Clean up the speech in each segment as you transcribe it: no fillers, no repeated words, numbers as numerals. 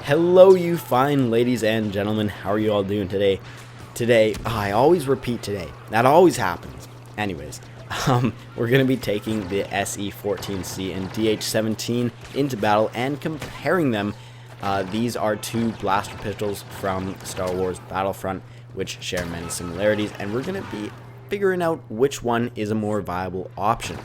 Hello, you fine ladies and gentlemen. How are you all doing today? I always repeat today. That always happens. Anyways, we're going to be taking the SE-14C and DH-17 into battle and comparing them. These are two blaster pistols from Star Wars Battlefront, which share many similarities, and we're going to be figuring out which one is a more viable option.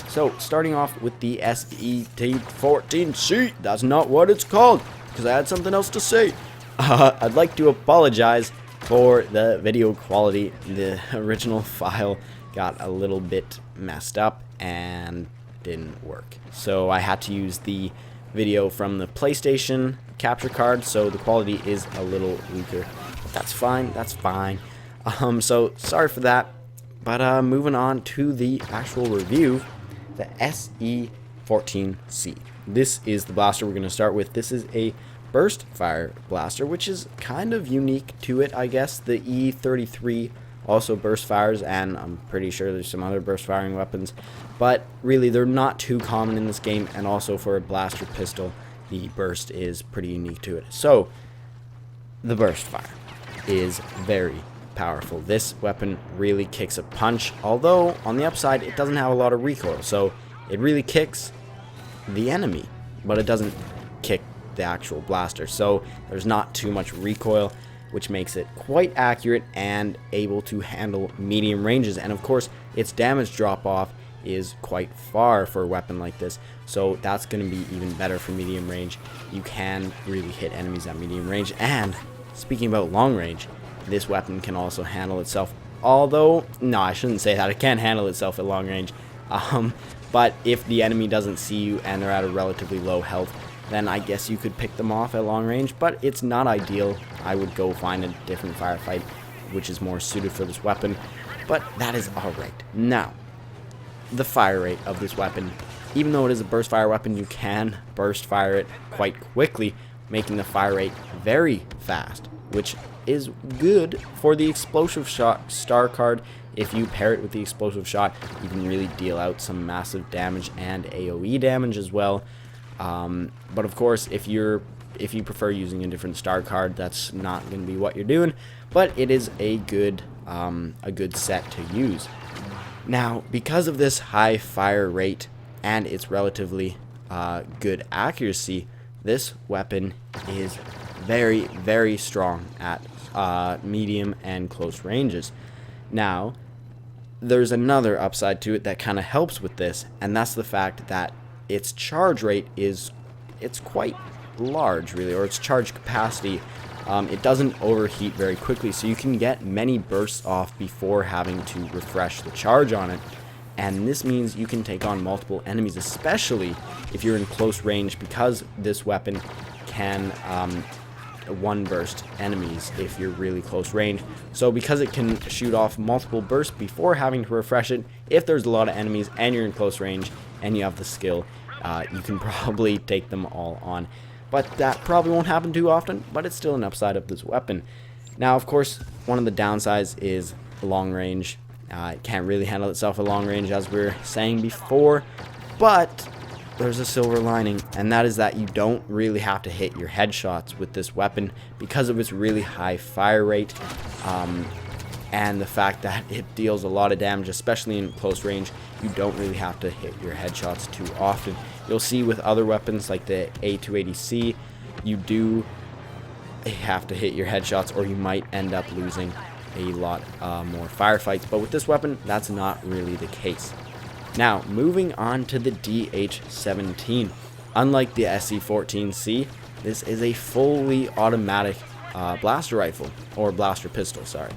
So, starting off with the SE-14C, that's not what it's called, because I had something else to say. I'd like to apologize for the video quality. The original file got a little bit messed up and didn't work. So I had to use the video from the PlayStation capture card, so the quality is a little weaker. But that's fine, that's fine. So sorry for that. But moving on to the actual review, the SE-14C. This is the blaster we're going to start with. This is a burst fire blaster, which is kind of unique to it, I guess. The E-33 also burst fires, and I'm pretty sure there's some other burst firing weapons, but really they're not too common in this game, and also for a blaster pistol, the burst is pretty unique to it. So, the burst fire is very powerful. This weapon really kicks a punch, although on the upside it doesn't have a lot of recoil, so it really kicks the enemy, but it doesn't kick the actual blaster, so there's not too much recoil, which makes it quite accurate and able to handle medium ranges. And of course, its damage drop off is quite far for a weapon like this, so that's going to be even better for medium range. You can really hit enemies at medium range. And speaking about long range, this weapon can also handle itself, although no, I shouldn't say that. It can't handle itself at long range, but if the enemy doesn't see you and they're at a relatively low health, then I guess you could pick them off at long range, but it's not ideal. I would go find a different firefight which is more suited for this weapon, but that is alright. Now, the fire rate of this weapon, even though it is a burst fire weapon, you can burst fire it quite quickly, making the fire rate very fast, which is good for the explosive shot star card. If you pair it with the explosive shot, you can really deal out some massive damage and AoE damage as well. But of course, if you prefer using a different star card, that's not going to be what you're doing, but it is a good set to use. Now, because of this high fire rate and its relatively good accuracy, this weapon is very, very strong at medium and close ranges. Now, there's another upside to it that kind of helps with this, and that's the fact that its charge rate it's quite large, really, or its charge capacity. It doesn't overheat very quickly, so you can get many bursts off before having to refresh the charge on it. And this means you can take on multiple enemies, especially if you're in close range, because this weapon can one burst enemies if you're really close range. So because it can shoot off multiple bursts before having to refresh it, if there's a lot of enemies and you're in close range and you have the skill, you can probably take them all on. But that probably won't happen too often, but it's still an upside of this weapon. Now, of course, one of the downsides is long range. It can't really handle itself at long range, as we were saying before, but there's a silver lining, and that is that you don't really have to hit your headshots with this weapon because of its really high fire rate, and the fact that it deals a lot of damage, especially in close range. You don't really have to hit your headshots too often. You'll see with other weapons like the A280C, you do have to hit your headshots, or you might end up losing a lot more firefights, but with this weapon, that's not really the case. Now, moving on to the DH-17. Unlike the SE-14C, this is a fully automatic blaster rifle, or blaster pistol, sorry.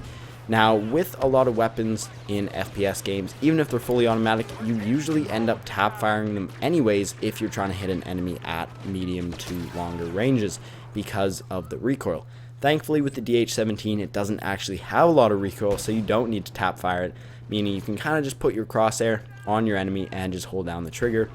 Now, with a lot of weapons in FPS games, even if they're fully automatic, you usually end up tap firing them anyways if you're trying to hit an enemy at medium to longer ranges because of the recoil. Thankfully, with the DH-17, it doesn't actually have a lot of recoil, so you don't need to tap fire it, meaning you can kind of just put your crosshair on your enemy and just hold down the trigger.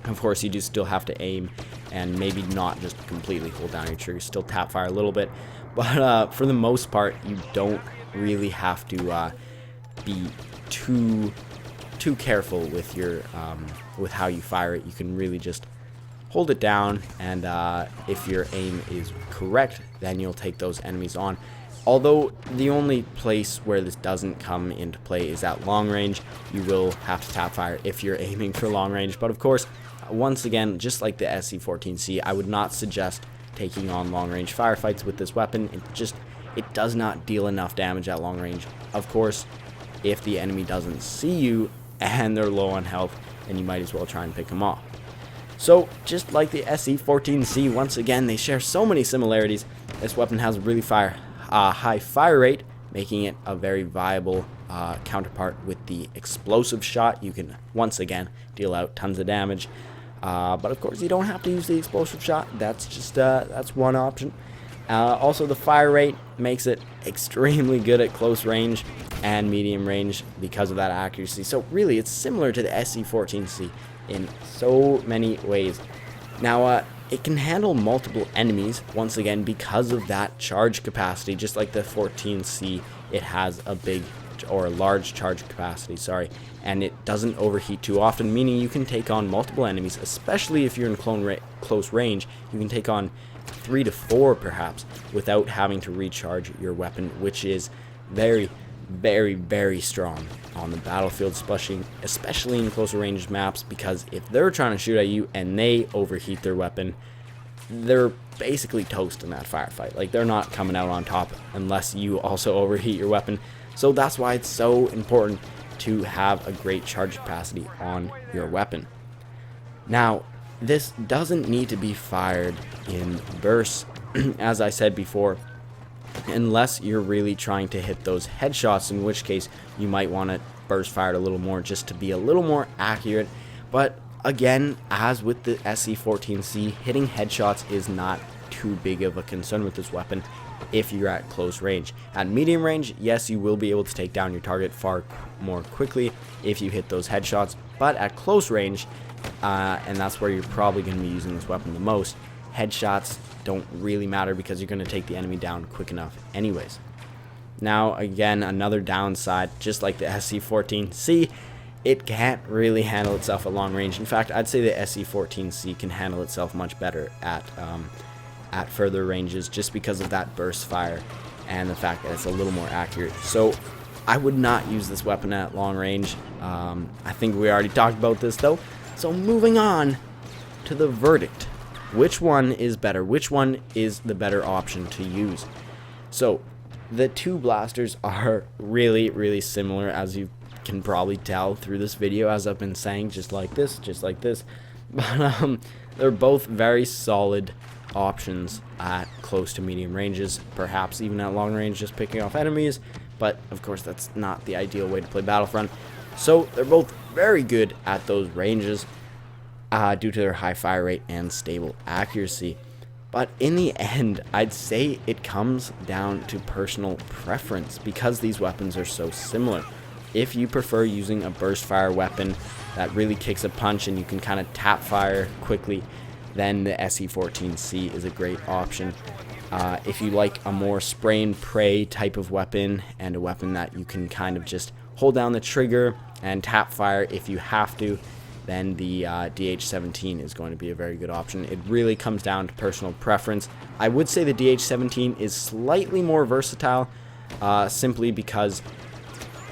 Of course, you do still have to aim and maybe not just completely hold down your trigger, still tap fire a little bit, but for the most part, you don't really have to be too careful with your with how you fire it. You can really just hold it down, and if your aim is correct, then you'll take those enemies on. Although the only place where this doesn't come into play is at long range. You will have to tap fire if you're aiming for long range. But of course, once again, just like the SE-14C, I would not suggest taking on long range firefights with this weapon. It does not deal enough damage at long range. Of course, if the enemy doesn't see you and they're low on health, then you might as well try and pick them off. So, just like the SE-14C, once again, they share so many similarities. This weapon has a really high fire rate, making it a very viable counterpart with the explosive shot. You can, once again, deal out tons of damage. But of course, you don't have to use the explosive shot. That's just that's one option. Also, the fire rate makes it extremely good at close range and medium range because of that accuracy. So really, it's similar to the SE-14C in so many ways. Now, it can handle multiple enemies, once again, because of that charge capacity. Just like the 14C, it has a big or a large charge capacity, and it doesn't overheat too often, meaning you can take on multiple enemies, especially if you're in close range. You can take on 3 to 4 perhaps without having to recharge your weapon, which is very, very, very strong on the battlefield, especially in closer range maps, because if they're trying to shoot at you and they overheat their weapon, they're basically toast in that firefight. Like, they're not coming out on top unless you also overheat your weapon. So that's why it's so important to have a great charge capacity on your weapon. Now, this doesn't need to be fired in bursts, as I said before, unless you're really trying to hit those headshots, in which case you might want to burst fire it a little more just to be a little more accurate. But again, as with the SE-14C, hitting headshots is not too big of a concern with this weapon if you're at close range. At medium range, yes, you will be able to take down your target far more quickly if you hit those headshots, but at close range, and that's where you're probably going to be using this weapon the most, headshots don't really matter because you're going to take the enemy down quick enough anyways. Now, again, another downside, just like the SE-14C, it can't really handle itself at long range. In fact, I'd say the SE-14C can handle itself much better at further ranges, just because of that burst fire and the fact that it's a little more accurate. So I would not use this weapon at long range. I think we already talked about this though. So moving on to the verdict. Which one is better? Which one is the better option to use? So the two blasters are really, really similar, as you can probably tell through this video, as I've been saying, just like this. But they're both very solid options at close to medium ranges, perhaps even at long range, just picking off enemies. But of course, that's not the ideal way to play Battlefront. So they're both very good at those ranges due to their high fire rate and stable accuracy. But in the end, I'd say it comes down to personal preference because these weapons are so similar. If you prefer using a burst fire weapon that really kicks a punch and you can kind of tap fire quickly, then the SE-14C is a great option. If you like a more spray and pray type of weapon, and a weapon that you can kind of just hold down the trigger and tap fire if you have to, then the DH-17 is going to be a very good option. It really comes down to personal preference. I would say the DH-17 is slightly more versatile, simply because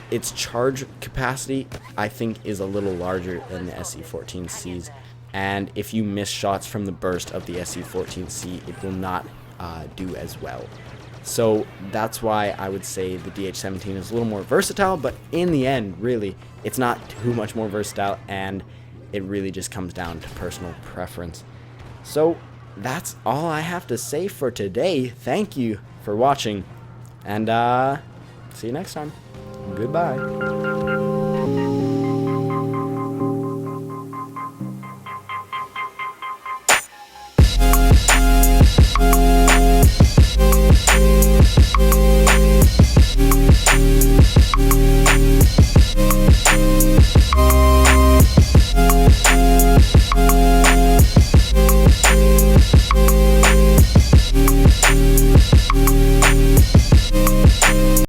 its charge capacity, I think, is a little larger than the SE-14C's. And if you miss shots from the burst of the SE-14C, it will not do as well. So that's why I would say the DH-17 is a little more versatile, but in the end, really, it's not too much more versatile, and it really just comes down to personal preference. So that's all I have to say for today. Thank you for watching, and see you next time. Goodbye.